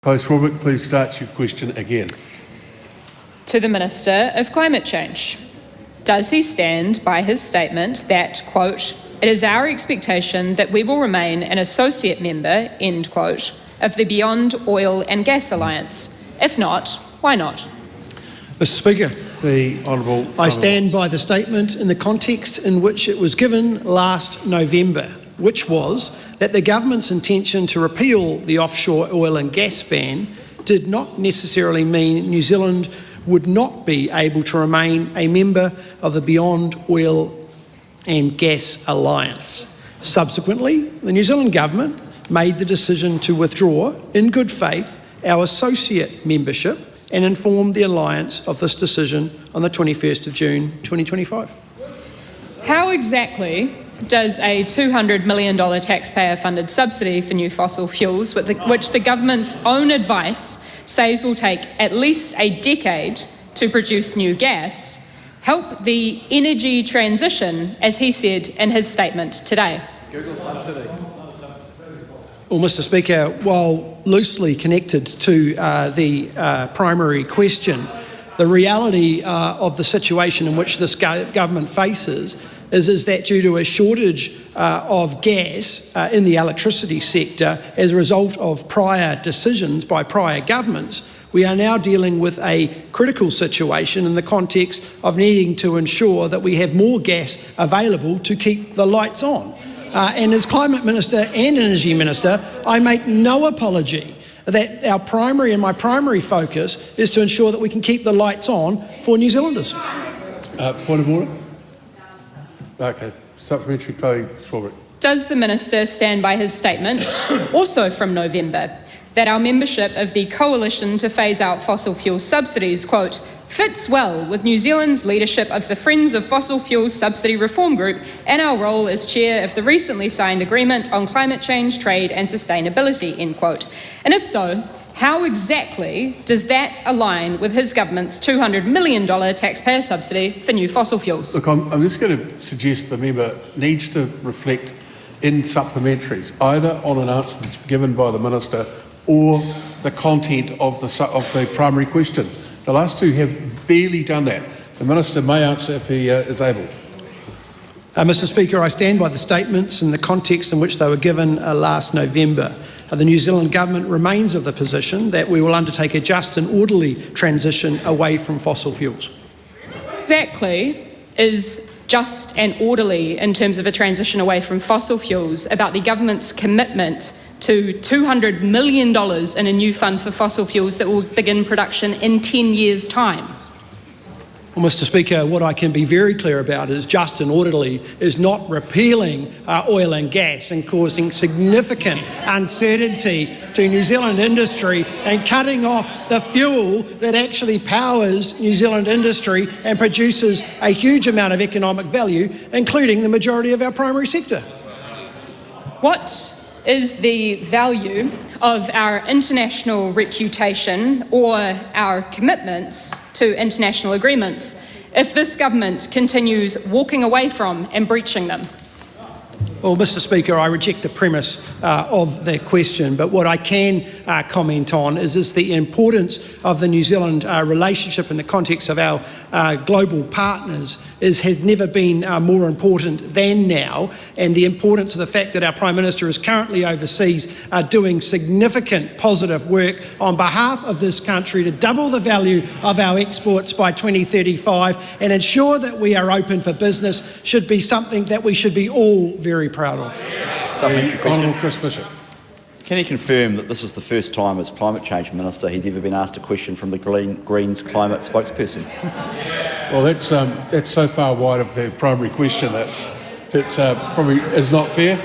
Swarbrick, please start your question again. To the Minister of Climate Change. Does he stand by his statement that, quote, "It is our expectation that we will remain an associate member," end quote, of the Beyond Oil and Gas Alliance? If not, why not? Mr Speaker, The Honourable I stand by the statement in the context in which it was given last November, which was that the government's intention to repeal the offshore oil and gas ban did not necessarily mean New Zealand would not be able to remain a member of the Beyond Oil and Gas Alliance. Subsequently, the New Zealand government made the decision to withdraw, in good faith, our associate membership and informed the Alliance of this decision on the 21st of June 2025. How exactly does a $200 million taxpayer-funded subsidy for new fossil fuels, which the government's own advice says will take at least a decade to produce new gas, help the energy transition, as he said in his statement today? Well, Mr Speaker, while loosely connected to the primary question, the reality of the situation in which this government faces is that due to a shortage of gas in the electricity sector as a result of prior decisions by prior governments, we are now dealing with a critical situation in the context of needing to ensure that we have more gas available to keep the lights on. And as Climate Minister and Energy Minister, I make no apology that my primary focus is to ensure that we can keep the lights on for New Zealanders. Point of order? Okay. Supplementary, Chlöe, Swarbrick. Does the Minister stand by his statement, also from November, that our membership of the Coalition to Phase Out Fossil Fuel Subsidies, quote, fits well with New Zealand's leadership of the Friends of Fossil Fuels Subsidy Reform Group and our role as chair of the recently signed Agreement on Climate Change, Trade and Sustainability, end quote? And if so, how exactly does that align with his government's $200 million taxpayer subsidy for new fossil fuels? Look, I'm just going to suggest the member needs to reflect in supplementaries, either on an answer that's given by the Minister or the content of the primary question. The last two have barely done that. The Minister may answer if he is able. Mr Speaker, I stand by the statements in the context in which they were given last November. The New Zealand Government remains of the position that we will undertake a just and orderly transition away from fossil fuels. Exactly is just and orderly in terms of a transition away from fossil fuels about the government's commitment to $200 million in a new fund for fossil fuels that will begin production in 10 years' time? Well, Mr Speaker, what I can be very clear about is just and orderly is not repealing oil and gas and causing significant uncertainty to New Zealand industry and cutting off the fuel that actually powers New Zealand industry and produces a huge amount of economic value, including the majority of our primary sector. What is the value of our international reputation or our commitments to international agreements if this government continues walking away from and breaching them? Well, Mr Speaker, I reject the premise of the question, but what I can comment on is the importance of the New Zealand relationship in the context of our global partners has never been more important than now, and the importance of the fact that our Prime Minister is currently overseas doing significant positive work on behalf of this country to double the value of our exports by 2035 and ensure that we are open for business should be something that we should be all very proud of. Honourable Chris Bishop. Can he confirm that this is the first time as Climate Change Minister he's ever been asked a question from the Greens climate spokesperson? Well, that's so far wide of the primary question that it probably is not fair.